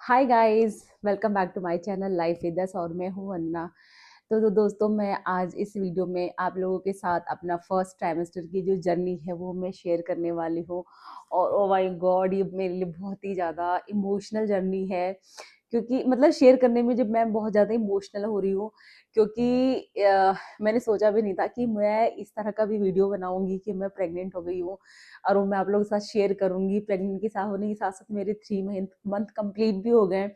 Hi guys, welcome back to my channel life with us और मैं हूँ अन्ना। तो दोस्तों, मैं आज इस वीडियो में आप लोगों के साथ अपना फर्स्ट ट्राइमेस्टर की जो जर्नी है वो मैं शेयर करने वाली हूँ। और ओ माय गॉड, ये मेरे लिए बहुत ही ज़्यादा इमोशनल जर्नी है। क्योंकि मतलब शेयर करने में जब मैं बहुत ज़्यादा इमोशनल हो रही हूँ, क्योंकि मैंने सोचा भी नहीं था कि मैं इस तरह का भी वीडियो बनाऊंगी कि मैं प्रेग्नेंट हो गई हूँ और वो मैं आप लोगों के साथ शेयर करूंगी। प्रेग्नेंट के साथ होने के साथ साथ मेरे 3 मंथ मंथ कंप्लीट भी हो गए।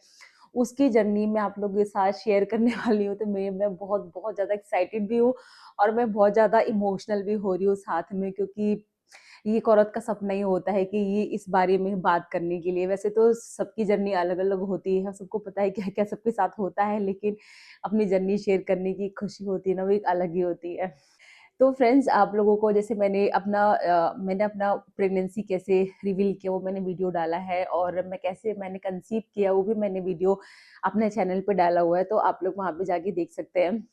उसकी जर्नी मैं आप लोगों के साथ शेयर करने वाली हूँ, तो मैं बहुत बहुत ज़्यादा एक्साइटेड भी हूँ और मैं बहुत ज़्यादा इमोशनल भी हो रही हूँ साथ में। क्योंकि ये एक औरत का सपना ही होता है कि ये इस बारे में बात करने के लिए। वैसे तो सबकी जर्नी अलग अलग होती है, सबको पता है क्या क्या सबके साथ होता है, लेकिन अपनी जर्नी शेयर करने की खुशी होती है ना, वो एक अलग ही होती है। तो फ्रेंड्स, आप लोगों को जैसे मैंने अपना प्रेगनेंसी कैसे रिवील किया वो मैंने वीडियो डाला है, और मैं कैसे मैंने कंसीव किया वो भी मैंने वीडियो अपने चैनल पे डाला हुआ है, तो आप लोग वहाँ पे जाके देख सकते हैं।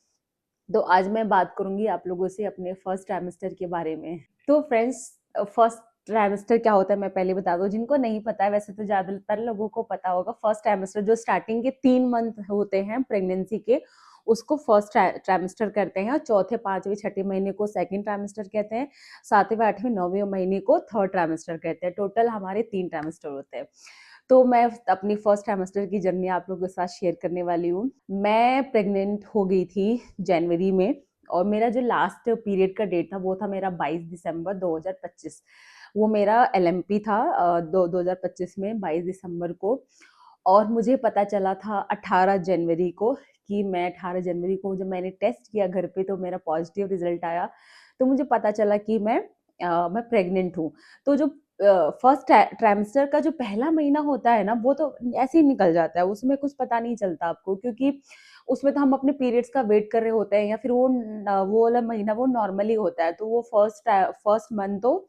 तो आज मैं बात करूंगी आप लोगों से अपने फर्स्ट ट्राइमेस्टर के बारे में। तो फ्रेंड्स, फर्स्ट ट्राइमेस्टर क्या होता है मैं पहले बता दूं, जिनको नहीं पता है। वैसे तो ज्यादातर लोगों को पता होगा। फर्स्ट ट्राइमेस्टर जो स्टार्टिंग के 3 मंथ होते हैं प्रेगनेंसी के, उसको फर्स्ट ट्राइमेस्टर कहते हैं। चौथे, पांचवें, छठे महीने को सेकंड ट्राइमेस्टर कहते हैं। सातवें, आठवें, नौवें महीने को थर्ड ट्राइमेस्टर कहते हैं। टोटल हमारे 3 ट्राइमेस्टर होते हैं। तो मैं अपनी फर्स्ट ट्राइमेस्टर की जर्नी आप लोगों के साथ शेयर करने वाली हूँ। मैं प्रेग्नेंट हो गई थी जनवरी में, और मेरा जो लास्ट पीरियड का डेट था वो था मेरा 22 दिसंबर 2025। वो मेरा एलएमपी था 2025 में 22 दिसंबर को। और मुझे पता चला था 18 जनवरी को कि मैं 18 जनवरी को जब मैंने टेस्ट किया घर पे तो मेरा पॉजिटिव रिजल्ट आया। तो मुझे पता चला कि मैं प्रेग्नेंट हूँ। तो जो फर्स्ट ट्राइमेस्टर का जो पहला महीना होता है ना, वो तो ऐसे ही निकल जाता है, उसमें कुछ पता नहीं चलता आपको। क्योंकि उसमें तो हम अपने पीरियड्स का वेट कर रहे होते हैं, या फिर वो वाला महीना वो नॉर्मली होता है, तो वो फर्स्ट मंथ तो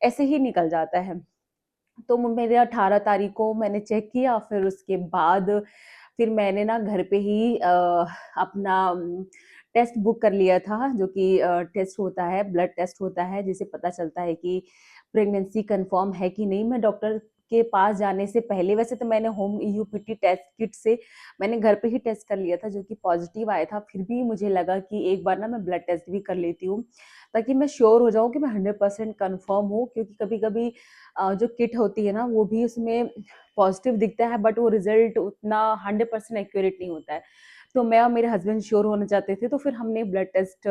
ऐसे ही निकल जाता है। तो मेरे 18 तारीख को मैंने चेक किया, फिर उसके बाद फिर मैंने ना घर पे ही अपना टेस्ट बुक कर लिया था, जो कि टेस्ट होता है, ब्लड टेस्ट होता है, जिससे पता चलता है कि प्रेगनेंसी कंफर्म है कि नहीं। मैं डॉक्टर के पास जाने से पहले, वैसे तो मैंने होम यूपीटी टेस्ट किट से मैंने घर पे ही टेस्ट कर लिया था, जो कि पॉजिटिव आया था। फिर भी मुझे लगा कि एक बार ना मैं ब्लड टेस्ट भी कर लेती हूँ, ताकि मैं श्योर हो जाऊँ कि मैं 100% कन्फर्म हूँ। क्योंकि कभी कभी जो किट होती है ना, वो भी उसमें पॉजिटिव दिखता है, बट वो रिजल्ट उतना 100% एक्यूरेट नहीं होता है। तो मैं और मेरे हस्बैंड श्योर होना चाहते थे, तो फिर हमने ब्लड टेस्ट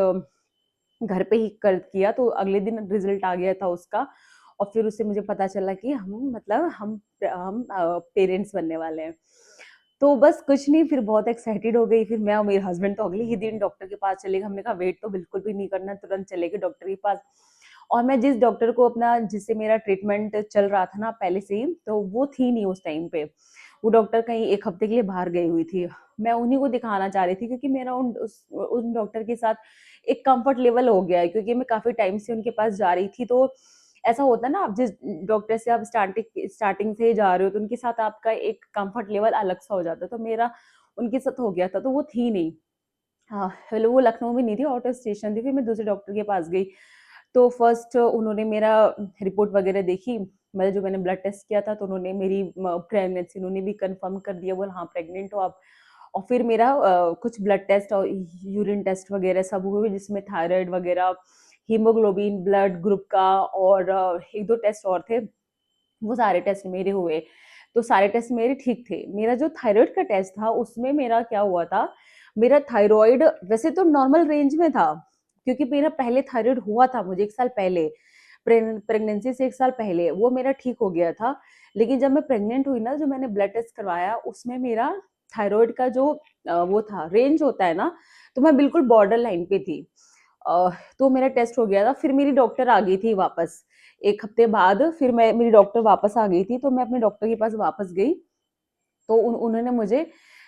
घर पे ही कर किया। तो अगले दिन रिजल्ट आ गया था उसका, और फिर उससे मुझे पता चला कि हम पेरेंट्स बनने वाले हैं। तो बस कुछ नहीं, फिर बहुत एक्साइटेड हो गई। फिर मैं और मेरे हस्बैंड तो अगले ही दिन डॉक्टर के पास चले गए। हमने कहा वेट तो बिल्कुल भी नहीं करना, तुरंत चले गए डॉक्टर के पास। और मैं जिस डॉक्टर को अपना जिससे मेरा ट्रीटमेंट चल रहा था ना पहले से ही, तो वो थी नहीं उस टाइम पे। वो डॉक्टर कहीं एक हफ्ते के लिए बाहर गई हुई थी। मैं उन्हीं को दिखाना चाह रही थी, क्योंकि मेरा उन डॉक्टर के साथ एक कंफर्ट लेवल हो गया है। क्योंकि मैं काफी टाइम से उनके पास जा रही थी, तो ऐसा होता है ना, आप जिस डॉक्टर से आप स्टार्टिंग से ही जा रहे हो, तो उनके साथ आपका एक कंफर्ट लेवल अलग सा हो जाता है। तो मेरा उनके साथ हो गया था, तो वो थी नहीं। हाँ, हेलो, वो लखनऊ में नहीं थी, आउट ऑफ स्टेशन थी। फिर मैं दूसरे डॉक्टर के पास गई। तो फर्स्ट उन्होंने मेरा रिपोर्ट वगैरह देखी, मतलब जो मैंने ब्लड टेस्ट किया था, तो उन्होंने मेरी प्रेगनेंसी उन्होंने भी कंफर्म कर दिया, बोला हाँ प्रेग्नेंट हो आप। और फिर मेरा कुछ ब्लड टेस्ट और यूरिन टेस्ट वगैरह सब हुए, जिसमें थायराइड वगैरह, हीमोग्लोबिन, ब्लड ग्रुप का, और एक दो टेस्ट और थे। वो सारे टेस्ट मेरे हुए। तो सारे टेस्ट मेरे ठीक थे। मेरा जो थायराइड का टेस्ट था, उसमें मेरा क्या हुआ था, मेरा थायराइड वैसे तो नॉर्मल रेंज में था। क्योंकि मेरा पहले थायराइड हुआ था मुझे 1 साल पहले, प्रेगनेंसी से 1 साल पहले वो मेरा ठीक हो गया था। लेकिन जब मैं प्रेग्नेंट हुई ना, जो मैंने ब्लड टेस्ट करवाया, उसमें मेरा थायराइड का जो वो था, रेंज होता है ना, तो मैं बिल्कुल बॉर्डर लाइन पे थी। तो मेरा टेस्ट हो गया था। फिर मेरी डॉक्टर आ गई थी वापस 1 हफ्ते बाद। फिर मैं मेरी डॉक्टर वापस आ गई थी, तो मैं अपने डॉक्टर के पास वापस गई। तो उन्होंने मुझे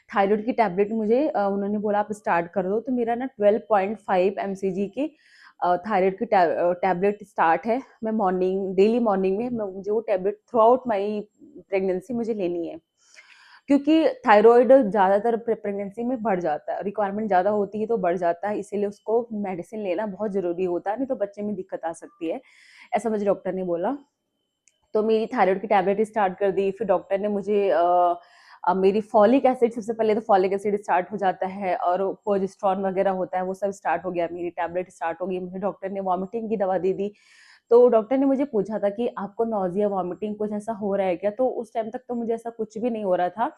थायराइड की टैबलेट उन्होंने बोला आप स्टार्ट कर दो। तो मेरा ना 12.5 mcg की थायराइड की टैबलेट स्टार्ट है। मैं डेली मॉर्निंग में मुझे वो tablet through out my pregnancy मुझे लेनी है। क्योंकि थायराइड ज़्यादातर प्रेगनेंसी में बढ़ जाता है, रिक्वायरमेंट ज़्यादा होती है तो बढ़ जाता है, इसीलिए उसको मेडिसिन लेना बहुत ज़रूरी होता है, नहीं तो बच्चे में दिक्कत आ सकती है, ऐसा मुझे डॉक्टर ने बोला। तो मेरी थायराइड की टैबलेट स्टार्ट कर दी। फिर डॉक्टर ने मुझे मेरी फॉलिक एसिड, सबसे पहले तो फॉलिक एसिड स्टार्ट हो जाता है और प्रोजेस्टेरॉन वगैरह होता है, वो सब स्टार्ट हो गया, मेरी टैबलेट स्टार्ट हो गई, मुझे डॉक्टर ने वॉमिटिंग की दवा दे दी। तो डॉक्टर ने मुझे पूछा था कि आपको नॉज़िया, वॉमिटिंग कुछ ऐसा हो रहा है क्या? तो उस टाइम तक तो मुझे ऐसा कुछ भी नहीं हो रहा था।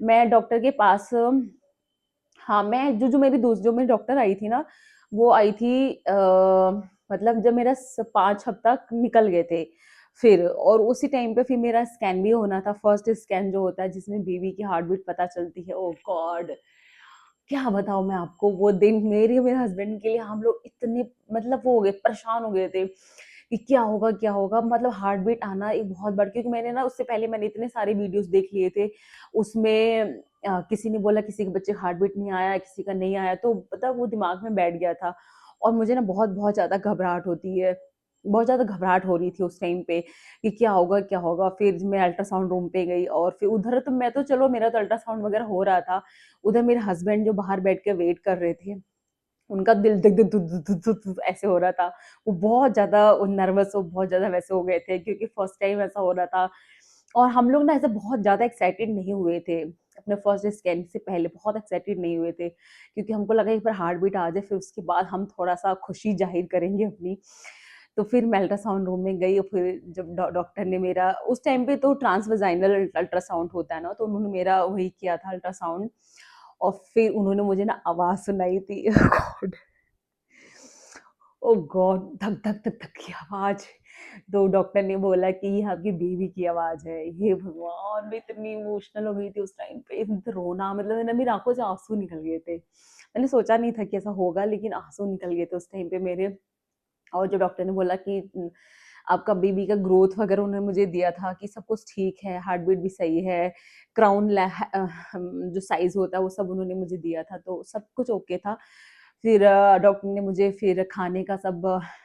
मैं डॉक्टर के पास हाँ, मैं जो मेरी डॉक्टर आई थी ना, वो आई थी मतलब जब मेरा स 5 हफ्ता निकल गए थे फिर, और उसी टाइम पे फिर मेरा स्कैन भी होना था, फर्स्ट स्कैन जो होता है जिसमें बेबी की हार्ट बीट पता चलती है। ओह गॉड! क्या बताऊँ मैं आपको, वो दिन मेरे और मेरे हस्बैंड के लिए हम लोग इतने मतलब वो हो गए, परेशान हो गए थे कि क्या होगा, क्या होगा? मतलब हार्ट बीट आना एक बहुत बड़ा, क्योंकि मैंने ना उससे पहले मैंने इतने सारे वीडियोज़ देख लिए थे। उसमें किसी ने बोला किसी के बच्चे का हार्ट बीट नहीं आया, किसी का नहीं आया, तो पता है वो दिमाग में बैठ गया था और मुझे ना बहुत-बहुत ज़्यादा घबराहट होती है। बहुत ज़्यादा घबराहट हो रही थी उस टाइम पे कि क्या होगा, क्या होगा? फिर मैं अल्ट्रासाउंड रूम पे गई और फिर उधर तो मैं तो चलो मेरा तो अल्ट्रासाउंड वगैरह हो रहा था। उधर मेरे हस्बैंड जो बाहर बैठ के वेट कर रहे थे, उनका दिल धक धक धुक धुक धुक धुक ऐसे हो रहा था। वो बहुत ज़्यादा नर्वस और बहुत ज़्यादा वैसे हो गए थे क्योंकि फर्स्ट टाइम ऐसा हो रहा था और हम लोग ना ऐसे बहुत ज़्यादा एक्साइटेड नहीं हुए थे। अपने फर्स्ट स्कैन से पहले बहुत एक्साइटेड नहीं हुए थे क्योंकि हमको लगा एक बार हार्ट बीट आ जाए फिर उसके बाद हम थोड़ा-सा खुशी ज़ाहिर करेंगे अपनी। तो फिर मैं अल्ट्रासाउंड रूम में गई और फिर जब डॉक्टर ने मेरा उस टाइम पे तो ट्रांसवाजाइनल अल्ट्रासाउंड होता है ना, तो उन्होंने मेरा वही किया था अल्ट्रासाउंड और फिर उन्होंने मुझे ना आवाज़ सुनाई थी। गॉड! ओह गॉड! धक, धक, धक, धक की आवाज़। तो डॉक्टर ने बोला कि ये आपकी बेबी की आवाज़ है। हे भगवान! मैं इतनी इमोशनल हो गई थी उस टाइम पे, तो रोना मतलब है ना मेरी आँखों से आँसू निकल गए थे। मैंने सोचा नहीं था कि ऐसा होगा लेकिन आँसू निकल गए थे उस टाइम पे मेरे। और जो डॉक्टर ने बोला कि आपका बेबी का ग्रोथ वगैरह उन्होंने मुझे दिया था कि सब कुछ ठीक है, हार्ट बीट भी सही है, जो साइज़ होता है वो सब उन्होंने मुझे दिया था, तो सब कुछ ओके था। फिर डॉक्टर ने मुझे फिर खाने का सब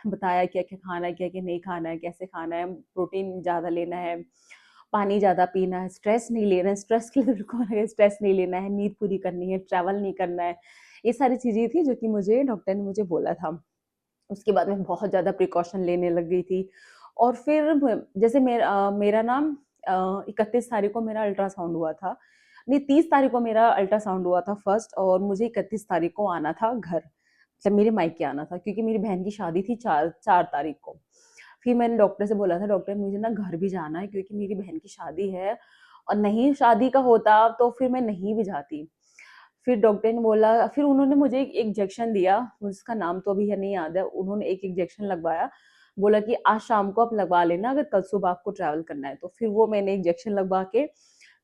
बताया क्या-क्या खाना है, क्या-क्या नहीं खाना है, कैसे खाना है, प्रोटीन ज़्यादा लेना है, पानी ज़्यादा पीना है, स्ट्रेस नहीं लेना है, स्ट्रेस के लिए बिल्कुल स्ट्रेस नहीं लेना है, नींद पूरी करनी है, ट्रैवल नहीं करना है। ये सारी चीज़ें थी जो कि मुझे डॉक्टर ने मुझे बोला था। उसके बाद मैं बहुत ज़्यादा प्रिकॉशन लेने लग गई थी और फिर जैसे मेरा ना 31 तारीख को मेरा अल्ट्रासाउंड हुआ था। नहीं, 30 तारीख को मेरा अल्ट्रासाउंड हुआ था फर्स्ट और मुझे 31 तारीख को आना था घर, मतलब मेरे मायके आना था क्योंकि मेरी बहन की शादी थी 4 तारीख को। फिर मैंने डॉक्टर से बोला था, डॉक्टर मुझे ना घर भी जाना है क्योंकि मेरी बहन की शादी है और नहीं शादी का होता तो फिर मैं नहीं भी जाती। फिर डॉक्टर ने बोला, फिर उन्होंने मुझे एक इंजेक्शन दिया, उसका नाम तो अभी है नहीं याद है। उन्होंने एक इंजेक्शन लगवाया, बोला कि आज शाम को आप लगवा लेना अगर कल सुबह आपको ट्रैवल करना है तो। फिर वो मैंने इंजेक्शन लगवा के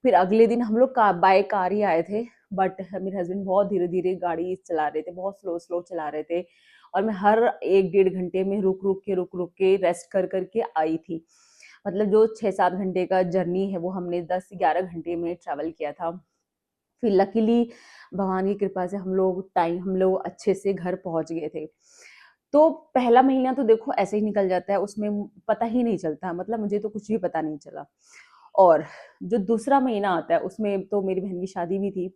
फिर अगले दिन हम लोग बाय कार ही आए थे, बट मेरे हस्बैंड बहुत धीरे-धीरे गाड़ी चला रहे थे, बहुत स्लो-स्लो चला रहे थे और मैं हर 1 डेढ़ घंटे में रुक-रुक के रेस्ट कर के आई थी। मतलब जो 6-7 घंटे का जर्नी है वो हमने 10-11 घंटे में ट्रैवल किया था। फिर लकीली भगवान की कृपा से हम लोग अच्छे से घर पहुँच गए थे। तो पहला महीना तो देखो ऐसे ही निकल जाता है, उसमें पता ही नहीं चलता, मतलब मुझे तो कुछ भी पता नहीं चला। और जो दूसरा महीना आता है उसमें तो मेरी बहन की शादी भी थी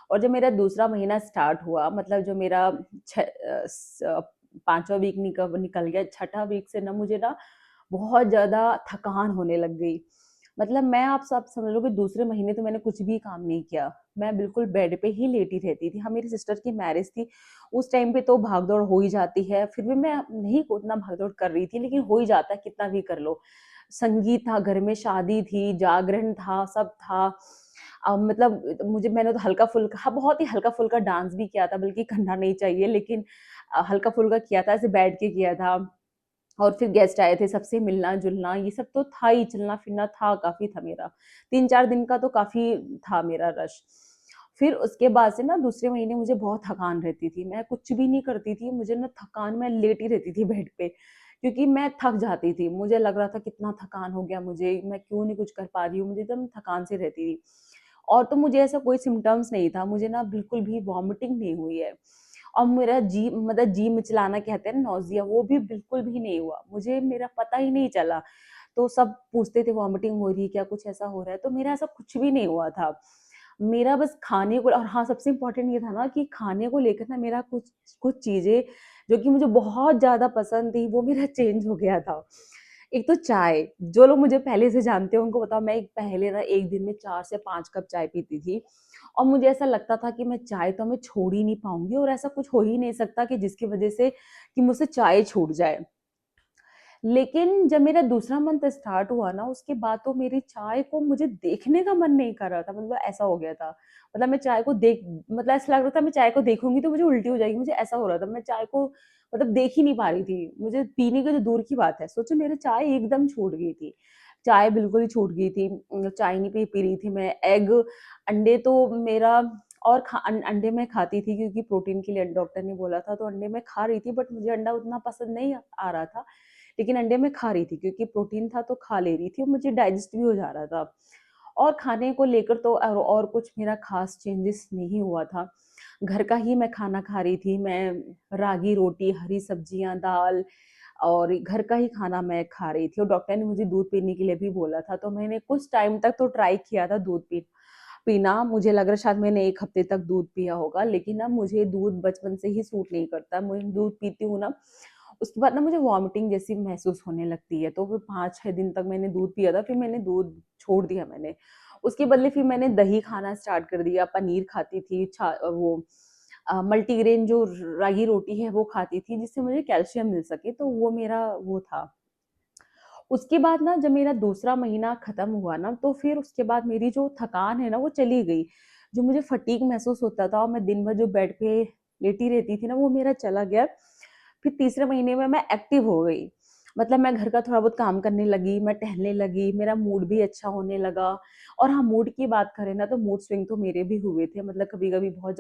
और जब मेरा दूसरा महीना स्टार्ट हुआ, मतलब जो मेरा 5वाँ वीक निकल गया, छठा वीक से ना मुझे ना बहुत ज़्यादा थकान होने लग गई। मतलब मैं आप सब समझ लो कि दूसरे महीने तो मैंने कुछ भी काम नहीं किया। मैं बिल्कुल बेड पे ही लेटी रहती थी। हाँ, मेरी सिस्टर की मैरिज थी, उस टाइम पे तो भाग-दौड़ हो ही जाती है। फिर भी मैं नहीं उतना भाग-दौड़ कर रही थी, लेकिन हो ही जाता है कितना भी कर लो। संगीत था, घर में शादी थी, जागरण था, सब था। मतलब मैंने तो हल्का-फुल्का, हाँ, बहुत ही हल्का-फुल्का डांस भी किया था, बल्कि करना नहीं चाहिए लेकिन हल्का-फुल्का किया था, ऐसे बैठ के किया था। और फिर गेस्ट आए थे, सबसे मिलना-जुलना ये सब तो था ही, चलना-फिरना था, काफ़ी था मेरा। 3-4 दिन का तो काफ़ी था मेरा रश। फिर उसके बाद से ना दूसरे महीने मुझे बहुत थकान रहती थी, मैं कुछ भी नहीं करती थी, मुझे ना थकान, मैं लेटी रहती थी बेड पे, क्योंकि मैं थक जाती थी। मुझे लग रहा था कितना थकान हो गया मुझे, मैं क्यों नहीं कुछ कर पा रही हूँ, मुझे एकदम थकान सी रहती थी। और तो मुझे ऐसा कोई सिम्पटम्स नहीं था, मुझे ना बिल्कुल भी वॉमिटिंग नहीं हुई है। और मेरा जी मिचलाना कहते हैं ना, नौज़िया, वो भी बिल्कुल भी नहीं हुआ। मुझे मेरा पता ही नहीं चला। तो सब पूछते थे वॉमिटिंग हो रही है क्या? कुछ ऐसा हो रहा है? तो मेरा ऐसा कुछ भी नहीं हुआ था। मेरा बस खाने को, और हाँ, सबसे इम्पोर्टेंट ये था ना कि खाने को लेकर ना मेरा कुछ कुछ चीज़ें जो कि मुझे बहुत ज़्यादा पसंद थी, वो मेरा चेंज हो गया था। एक तो चाय, जो लोग मुझे पहले से जानते हैं उनको पता, मैं पहले ना एक दिन में 4 से 5 कप चाय पीती थी और मुझे ऐसा लगता था कि मैं चाय तो मैं छोड़ ही नहीं पाऊँगी और ऐसा कुछ हो ही नहीं सकता कि जिसकी वज़ह से कि मुझसे चाय छूट जाए। लेकिन जब मेरा दूसरा मंथ स्टार्ट हुआ ना, उसके बाद तो मेरी चाय को मुझे देखने का मन नहीं कर रहा था, मतलब ऐसा हो गया था। मतलब मैं चाय को देख मतलब ऐसा लग रहा था मैं चाय को देखूँगी तो मुझे उल्टी हो जाएगी, मुझे ऐसा हो रहा था। मैं चाय को मतलब देख ही नहीं पा रही थी। मुझे पीने की तो दूर की बात है। सोचो मेरी चाय एकदम छूट गई थी। चाय बिल्कुल ही छूट गई थी। चाय नहीं पी रही थी मैं। एग, अंडे तो मेरा और अंडे मैं खाती थी क्योंकि प्रोटीन के लिए डॉक्टर ने बोला था, तो अंडे मैं खा रही थी, बट मुझे अंडा उतना पसंद नहीं आ रहा था। लेकिन अंडे मैं खा रही थी क्योंकि प्रोटीन था तो खा ले रही थी और मुझे डाइजेस्ट भी हो जा रहा था। और खाने को लेकर तो और कुछ मेरा ख़ास चेंजेस नहीं हुआ था। घर का ही मैं खाना खा रही थी। मैं रागी रोटी, हरी सब्जियाँ, दाल और घर का ही खाना मैं खा रही थी और डॉक्टर ने मुझे दूध पीने के लिए भी बोला था, तो मैंने कुछ टाइम तक तो ट्राई किया था दूध पीना। मुझे लग रहा है शायद मैंने 1 हफ्ते तक दूध पिया होगा, लेकिन ना मुझे दूध बचपन से ही सूट नहीं करता। मैं दूध पीती हूँ ना, उसके बाद ना मुझे वॉमिटिंग जैसी महसूस होने लगती है, तो फिर 5-6 दिन तक मैंने दूध पिया था, फिर मैंने दूध छोड़ दिया मैंने। उसके बदले फिर मैंने दही खाना स्टार्ट कर दिया, पनीर खाती थी, वो मल्टीग्रेन जो रागी रोटी है वो खाती थी, जिससे मुझे कैल्शियम मिल सके, तो वो मेरा वो था। उसके बाद ना जब मेरा दूसरा महीना खत्म हुआ ना, तो फिर उसके बाद मेरी जो थकान है ना वो चली गई। जो मुझे फटीग महसूस होता था और मैं दिन भर जो बेड पे लेटी रहती थी ना, वो मेरा चला गया। फिर तीसरे महीने में मैं एक्टिव हो गई। मतलब मैं घर का थोड़ा बहुत काम करने लगी, मैं टहलने लगी, मेरा मूड भी अच्छा होने लगा। और हाँ, मूड की बात करें ना तो मूड स्विंग तो मेरे भी हुए थे। मतलब कभी-कभी बहुत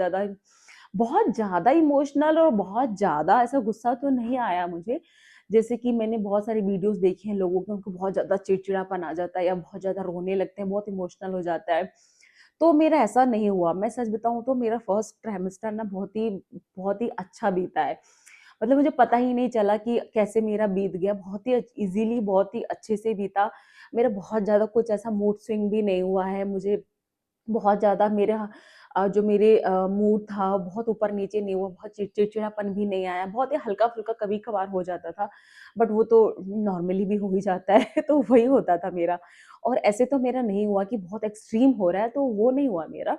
ज़्यादा इमोशनल और बहुत ज़्यादा ऐसा गुस्सा तो नहीं आया मुझे। जैसे कि मैंने बहुत सारी वीडियोज़ देखी हैं लोगों के, उनको बहुत ज़्यादा चिड़चिड़ापन आ जाता है या बहुत ज़्यादा रोने लगते हैं, बहुत इमोशनल हो जाता है। तो मेरा ऐसा नहीं हुआ। मैं सच बताऊँ तो मेरा फर्स्ट ट्राइमेस्टर ना बहुत ही अच्छा बीता है। मतलब मुझे पता ही नहीं चला कि कैसे मेरा बीत गया। बहुत ही ईज़िली, बहुत ही अच्छे से बीता। मेरा बहुत ज़्यादा कुछ ऐसा मूड स्विंग भी नहीं हुआ है। मुझे बहुत ज़्यादा जो मेरे मूड था बहुत ऊपर-नीचे नहीं हुआ, बहुत चिड़चिड़ापन भी नहीं आया, बहुत ही हल्का-फुल्का कभी-कभार हो जाता था, बट वो तो नॉर्मली भी हो ही जाता है तो वही होता था मेरा। और ऐसे तो मेरा नहीं हुआ कि बहुत एक्सट्रीम हो रहा है, तो वो नहीं हुआ मेरा।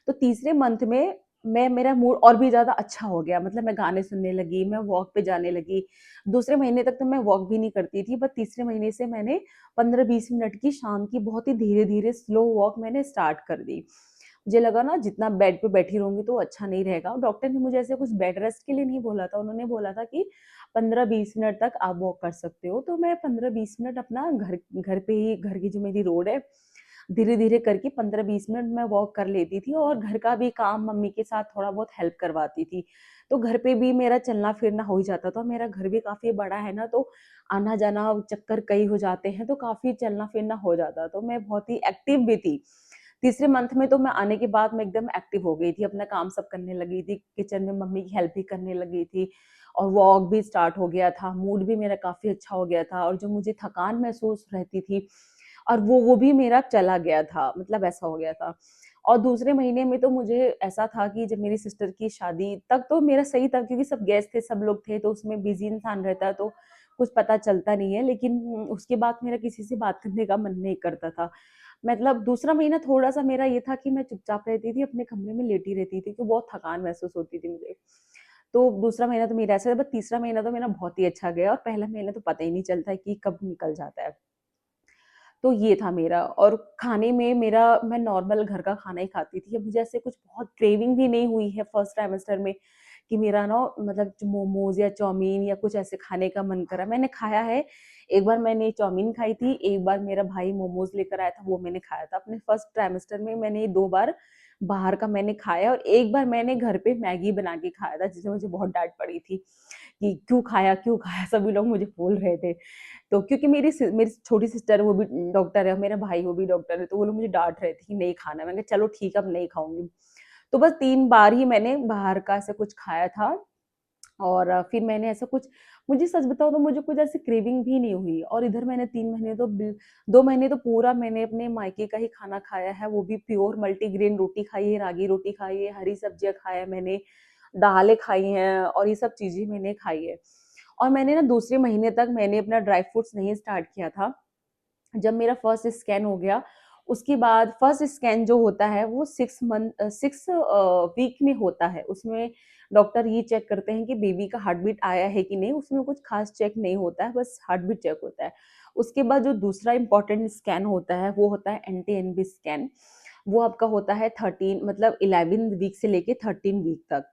तो तीसरे मंथ में मेरा मूड और भी ज़्यादा अच्छा हो गया, मतलब मैं गाने सुनने लगी, मैं वॉक पे जाने लगी। दूसरे महीने तक तो मैं वॉक भी नहीं करती थी, बट तीसरे महीने से मैंने 15-20 मिनट की शाम की बहुत ही धीरे-धीरे स्लो वॉक मैंने स्टार्ट कर दी। मुझे लगा ना जितना बेड पे बैठी रहूँगी तो अच्छा नहीं रहेगा। डॉक्टर ने मुझे ऐसे कुछ बेड रेस्ट के लिए नहीं बोला था, उन्होंने बोला था कि 15-20 मिनट तक आप वॉक कर सकते हो। तो मैं 15-20 मिनट अपना घर घर पे ही, घर की जो मेरी रोड है, धीरे-धीरे करके 15-20 मिनट मैं वॉक कर लेती थी और घर का भी काम मम्मी के साथ थोड़ा बहुत हेल्प करवाती थी। तो घर पे भी मेरा चलना-फिरना हो ही जाता था। मेरा घर भी काफ़ी बड़ा है ना, तो आना-जाना चक्कर कई हो जाते हैं, तो काफ़ी चलना-फिरना हो जाता। तो मैं बहुत ही एक्टिव भी थी। तीसरे मंथ में तो मैं आने के बाद मैं एकदम एक्टिव हो गई थी, अपना काम सब करने लगी थी, किचन में मम्मी की हेल्प भी करने लगी थी और वॉक भी स्टार्ट हो गया था, मूड भी मेरा काफ़ी अच्छा हो गया था और जो मुझे थकान महसूस रहती थी और वो भी मेरा चला गया था, मतलब ऐसा हो गया था। और दूसरे महीने में तो मुझे ऐसा था कि जब मेरी सिस्टर की शादी, तब तो मेरा सही था क्योंकि सब गेस्ट थे, सब लोग थे, तो उसमें बिज़ी इंसान रहता है तो कुछ पता चलता नहीं है, लेकिन उसके बाद मेरा किसी से बात करने का मन नहीं करता था। मतलब दूसरा महीना थोड़ा-सा मेरा ये था कि मैं चुपचाप रहती थी, अपने कमरे में लेटी रहती थी क्योंकि बहुत थकान महसूस होती थी मुझे। तो दूसरा महीना तो मेरा ऐसा था, बट तीसरा महीना तो मेरा बहुत ही अच्छा गया और पहला महीना तो पता ही नहीं चलता है कि कब निकल जाता है। तो ये था मेरा। और खाने में मेरा, मैं नॉर्मल घर का खाना ही खाती थी। अब मुझे ऐसे कुछ बहुत क्रेविंग भी नहीं हुई है फर्स्ट ट्राइमेस्टर में कि मेरा ना मतलब मोमोज़ या चाउमीन या कुछ ऐसे खाने का मन करा। मैंने खाया है, एक बार मैंने चाउमीन खाई थी, एक बार मेरा भाई मोमोज़ लेकर आया था, वो मैंने खाया था। अपने फर्स्ट ट्राइमेस्टर में मैंने 2 बार बाहर का मैंने खाया और एक बार मैंने घर पे मैगी बना के खाया था, जिसमें मुझे बहुत डाँट पड़ी थी कि क्यों खाया, क्यों खाया? सभी लोग मुझे बोल रहे थे। तो क्योंकि मेरी छोटी सिस्टर है, वो भी डॉक्टर है, मेरा भाई वो भी डॉक्टर है, तो वो लोग मुझे डाँट रहे थे कि नहीं खाना है। मैंने कहा चलो ठीक है, अब नहीं खाऊँगी। तो बस 3 बार ही मैंने बाहर का ऐसा कुछ खाया था और फिर मैंने ऐसा कुछ, मुझे सच बताऊँ तो मुझे कुछ ऐसी क्रेविंग भी नहीं हुई और इधर मैंने 3 महीने तो 2 महीने तो पूरा मैंने अपने मायके का ही खाना खाया है, वो भी प्योर मल्टीग्रेन रोटी खाई है, रागी रोटी खाई है, हरी सब्जियाँ खाया है मैंने, दालें खाई हैं और ये सब चीज़ें मैंने खाई है। और मैंने ना दूसरे महीने तक मैंने अपना ड्राई फ्रूट्स नहीं स्टार्ट किया था। जब मेरा फर्स्ट स्कैन हो गया, उसके बाद फर्स्ट स्कैन जो होता है वो 6 वीक में होता है। उसमें डॉक्टर ये चेक करते हैं कि बेबी का हार्ट बीट आया है कि नहीं, उसमें कुछ खास चेक नहीं होता है, बस हार्ट बीट चेक होता है। उसके बाद जो दूसरा इम्पोर्टेंट स्कैन होता है वो होता है एनटी-एनबी स्कैन। वो आपका होता है 13 मतलब 11 वीक से लेके 13 वीक तक।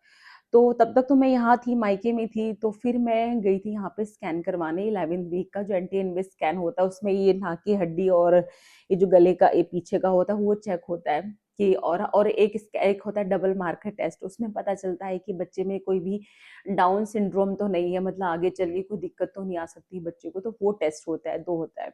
तो तब तक तो मैं यहाँ थी, मायके में थी, तो फिर मैं गई थी यहाँ पे स्कैन करवाने 11th वीक का जो एंटी स्कैन होता है, उसमें ये नाक की हड्डी और ये जो गले का ये पीछे का होता है वो चेक होता है कि और एक होता है डबल मार्कर टेस्ट। उसमें पता चलता है कि बच्चे में कोई भी डाउन सिंड्रोम तो नहीं है, मतलब आगे चल के कोई दिक्कत तो नहीं आ सकती बच्चे को, तो वो टेस्ट होता है, 2 होता है।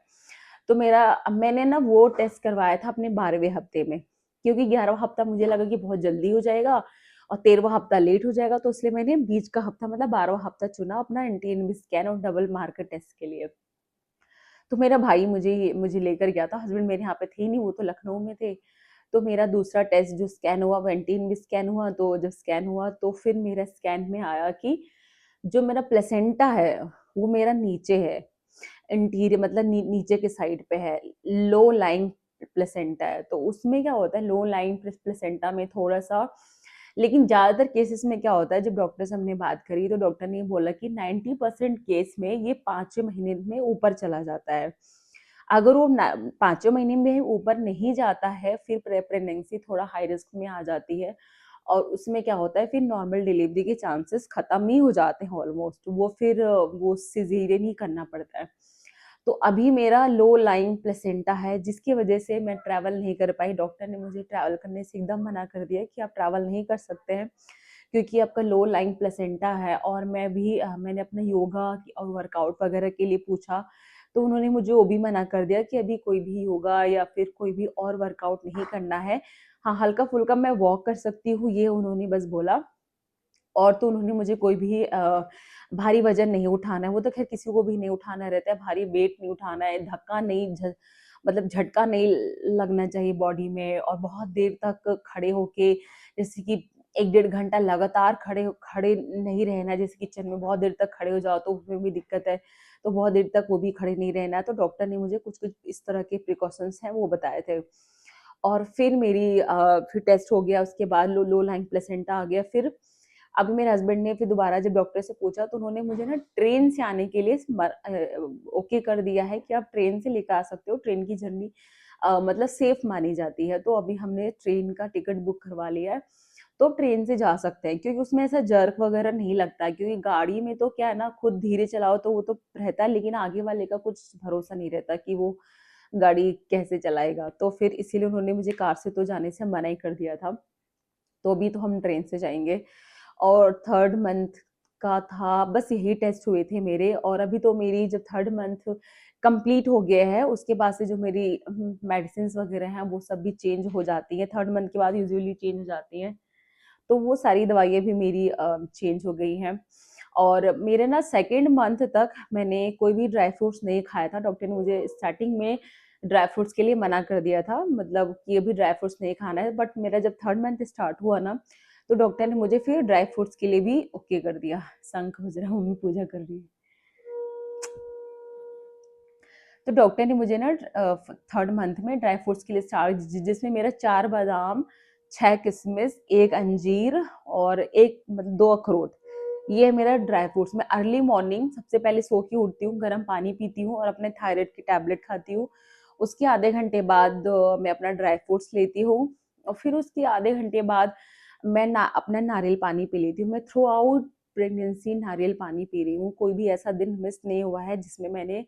तो मैंने ना वो टेस्ट करवाया था अपने 12वें हफ्ते में, क्योंकि 11वां हफ्ता मुझे लगा कि बहुत जल्दी हो जाएगा और 13वां हफ्ता लेट हो जाएगा, तो इसलिए मैंने बीच का हफ्ता मतलब 12वां हफ्ता चुना अपना एंटी स्कैन और डबल मार्कर टेस्ट के लिए। तो मेरा भाई मुझे लेकर गया था, हस्बैंड मेरे यहाँ पे थे नहीं, वो तो लखनऊ में थे। तो मेरा दूसरा टेस्ट जो स्कैन हुआ वो एंटी स्कैन हुआ, तो जब स्कैन हुआ तो फिर मेरा स्कैन में आया कि जो मेरा प्लेसेंटा है वो मेरा नीचे है, इंटीरियर मतलब नीचे के साइड पे है, लो लाइंग प्लेसेंटा है। तो उसमें क्या होता है, लो लाइंग प्लेसेंटा में थोड़ा सा, लेकिन ज्यादातर केसेस में क्या होता है, जब डॉक्टर से हमने बात करी तो डॉक्टर ने बोला कि 90% केस में ये 5वें महीने में ऊपर चला जाता है। अगर वो 5वें महीने में ऊपर नहीं जाता है, फिर प्रेगनेंसी थोड़ा हाई रिस्क में आ जाती है और उसमें क्या होता है, फिर नॉर्मल डिलीवरी के चांसेस खत्म ही हो जाते हैं ऑलमोस्ट। वो फिर वो सिजेरियन ही करना पड़ता है। तो अभी मेरा लो लाइंग प्लेसेंटा है, जिसकी वजह से मैं ट्रैवल नहीं कर पाई। डॉक्टर ने मुझे ट्रैवल करने से एकदम मना कर दिया कि आप ट्रैवल नहीं कर सकते हैं, क्योंकि आपका लो लाइंग प्लेसेंटा है। और मैंने अपना योगा और वर्कआउट वगैरह के लिए पूछा, तो उन्होंने मुझे वो भी मना कर दिया कि अभी कोई भी योगा या फिर कोई भी और वर्कआउट नहीं करना है। हाँ, हल्का फुल्का मैं वॉक कर सकती हूँ, ये उन्होंने बस बोला। और तो उन्होंने मुझे कोई भी भारी वज़न नहीं उठाना है, वो तो ख़ैर किसी को भी नहीं उठाना रहता है, भारी वेट नहीं उठाना है, धक्का नहीं झ मतलब झटका नहीं लगना चाहिए बॉडी में, और बहुत देर तक खड़े होके, जैसे कि 1 डेढ़ घंटा लगातार खड़े खड़े नहीं रहना है, जैसे किचन में बहुत देर तक खड़े हो जाओ तो उसमें भी दिक्कत है, तो बहुत देर तक वो भी खड़े नहीं रहना है। तो डॉक्टर ने मुझे कुछ-कुछ इस तरह के प्रिकॉशंस हैं वो बताए थे। और फिर टेस्ट हो गया, उसके बाद लो लाइंग प्लेसेंटा आ गया। फिर अभी मेरे हस्बैंड ने फिर दोबारा जब डॉक्टर से पूछा तो उन्होंने मुझे ना ट्रेन से आने के लिए ओके कर दिया है कि आप ट्रेन से लेकर आ सकते हो, ट्रेन की जर्नी मतलब सेफ मानी जाती है। तो अभी हमने ट्रेन का टिकट बुक करवा लिया है, तो ट्रेन से जा सकते हैं, क्योंकि उसमें ऐसा जर्क वगैरह नहीं लगता है। क्योंकि गाड़ी में तो क्या है ना, खुद धीरे चलाओ तो वो तो रहता है, लेकिन आगे वाले का कुछ भरोसा नहीं रहता कि वो गाड़ी कैसे चलाएगा। तो फिर इसीलिए उन्होंने मुझे कार से तो जाने से मना ही कर दिया था। तो अभी तो हम ट्रेन से जाएँगे। और 3rd मंथ का था, बस यही टेस्ट हुए थे मेरे। और अभी तो मेरी जब 3rd मंथ कंप्लीट हो गया है, उसके बाद से जो मेरी मेडिसिन्स वगैरह हैं वो सब भी चेंज हो जाती हैं। 3rd मंथ के बाद यूजुअली चेंज हो जाती हैं। तो वो सारी दवाइयाँ भी मेरी चेंज हो गई हैं। और मेरे ना 2nd मंथ तक मैंने कोई भी ड्राई फ्रूट्स नहीं खाया था। डॉक्टर ने मुझे स्टार्टिंग में ड्राई फ्रूट्स के लिए मना कर दिया था, मतलब कि अभी ड्राई फ्रूट्स नहीं खाना है। बट मेरा जब 3rd मंथ स्टार्ट हुआ ना, तो डॉक्टर ने मुझे फिर ड्राई फ्रूट्स के लिए भी ओके कर दिया। शंख बज रहा है, मम्मी पूजा कर रही है। तो डॉक्टर ने मुझे ना 3rd मंथ में ड्राई फ्रूट्स के लिए स्टार्ट, जिसमें मेरा 4 बादाम, 6 किशमिश, 1 अंजीर और 1 मतलब 2 अखरोट, ये है मेरा ड्राई फ्रूट्स। मैं अर्ली मॉर्निंग सबसे पहले सो के उठती हूँ, गर्म पानी पीती हूँ और अपने थायराइड की टैबलेट खाती हूँ। उसके आधे घंटे बाद मैं अपना ड्राई फ्रूट्स लेती हूँ और फिर उसके आधे घंटे बाद मैं अपना नारियल पानी पी लेती हूँ। मैं थ्रू आउट प्रेगनेंसी नारियल पानी पी रही हूँ। कोई भी ऐसा दिन मिस नहीं हुआ है जिसमें मैंने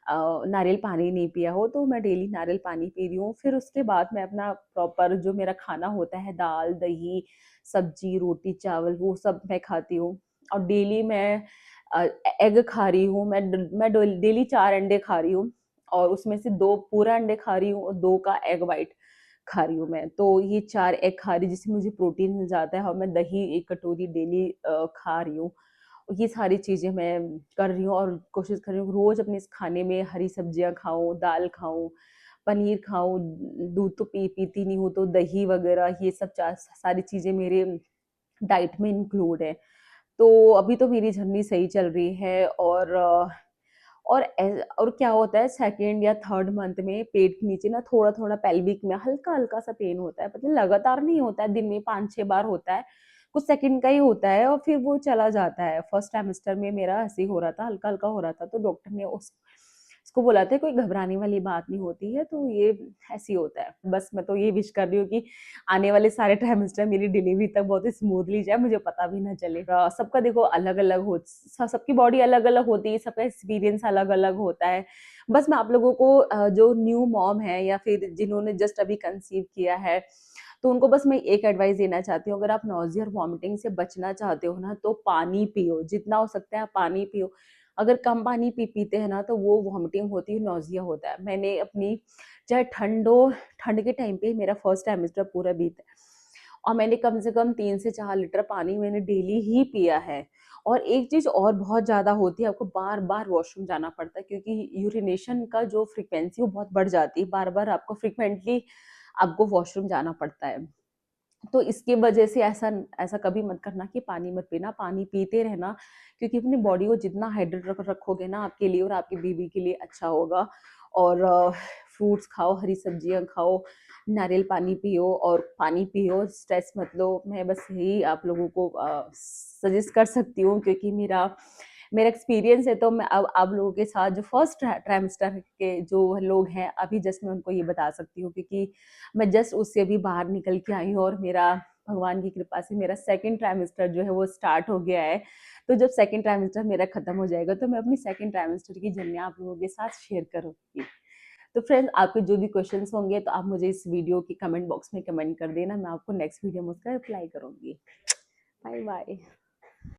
नारियल पानी नहीं पिया हो, तो मैं डेली नारियल पानी पी रही हूँ। फिर उसके बाद मैं अपना प्रॉपर जो मेरा खाना होता है, दाल, दही, सब्जी, रोटी, चावल, वो सब मैं खाती हूँ। और डेली मैं अ, एग खा रही हूँ। मैं डेली 4 अंडे खा रही हूँ और उसमें से 2 पूरा अंडे खा रही हूँ और 2 का एग व्हाइट खा रही हूँ मैं। तो ये 4 एग खा रही हूँ, जिससे मुझे प्रोटीन मिल जाता है। और मैं दही 1 कटोरी डेली खा रही हूँ। ये सारी चीज़ें मैं कर रही हूँ और कोशिश कर रही हूँ रोज़ अपने इस खाने में हरी सब्जियाँ खाऊँ, दाल खाऊँ, पनीर खाऊँ, दूध तो पीती नहीं हूँ, तो दही वगैरह ये सब सारी चीज़ें मेरे डाइट में इंक्लूड है। तो अभी तो मेरी जर्नी सही चल रही है। और क्या होता है, सेकंड या थर्ड मंथ में पेट के नीचे ना थोड़ा-थोड़ा पेल्विक में हल्का-हल्का सा पेन होता है, मतलब लगातार नहीं होता है, दिन में 5-6 बार होता है, कुछ सेकंड का ही होता है और फिर वो चला जाता है। फर्स्ट ट्राइमेस्टर में मेरा ऐसे ही हो रहा था, हल्का-हल्का हो रहा था, तो डॉक्टर ने उसको बोला था कोई घबराने वाली बात नहीं होती है, तो ये ऐसे ही होता है। बस मैं तो ये विश कर रही हूँ कि आने वाले सारे ट्राइमेस्टर मेरी डिलीवरी तक बहुत ही स्मूथली जाए, मुझे पता भी ना चले। सबका देखो अलग-अलग हो सबकी बॉडी अलग-अलग होती है, सबका एक्सपीरियंस अलग-अलग होता है। बस मैं आप लोगों को जो न्यू मॉम है या फिर जिन्होंने जस्ट अभी कंसीव किया है, तो उनको बस मैं एक एडवाइस देना चाहती हूँ, अगर आप नॉज़िया और वॉमिटिंग से बचना चाहते हो ना, तो पानी पियो, जितना हो सकता है आप पानी पियो। अगर कम पानी पीते हैं ना, तो वो वॉमिटिंग होती है, नॉज़िया होता है। मैंने अपनी चाहे ठंड के टाइम पे मेरा फर्स्ट ट्राइमेस्टर पूरा बीता है और मैंने कम से कम 3 से 4 लीटर पानी मैंने डेली ही पिया है। और एक चीज़ और बहुत ज़्यादा होती है, आपको बार-बार वॉशरूम जाना पड़ता है क्योंकि यूरिनेशन का जो फ्रीक्वेंसी वो बहुत बढ़ जाती है, बार-बार आपको फ्रीक्वेंटली आपको वॉशरूम जाना पड़ता है। तो इसकी वजह से ऐसा ऐसा कभी मत करना कि पानी मत पीना, पानी पीते रहना, क्योंकि अपनी बॉडी को जितना हाइड्रेट रखोगे ना, आपके लिए और आपकी बेबी के लिए अच्छा होगा। और फ्रूट्स खाओ, हरी सब्जियाँ खाओ, नारियल पानी पियो और पानी पियो, स्ट्रेस मत लो। मैं बस यही आप लोगों को सजेस्ट कर सकती हूँ, क्योंकि मेरा मेरा एक्सपीरियंस है, तो मैं अब आप लोगों के साथ जो फर्स्ट ट्राइमेस्टर के जो लोग हैं, अभी जस्ट मैं उनको ये बता सकती हूँ, क्योंकि मैं जस्ट उससे भी बाहर निकल के आई हूँ और मेरा भगवान की कृपा से मेरा सेकंड ट्राइमेस्टर जो है वो स्टार्ट हो गया है। तो जब सेकंड ट्राइमेस्टर मेरा खत्म हो जाएगा, तो मैं अपनी सेकंड ट्राइमेस्टर की जर्नी आप लोगों के साथ शेयर करूँगी। तो फ्रेंड्स, आपके जो भी क्वेश्चंस होंगे, तो आप मुझे इस वीडियो की कमेंट बॉक्स में कमेंट कर देना, मैं आपको नेक्स्ट वीडियो में उसका रिप्लाई करूँगी। Bye bye.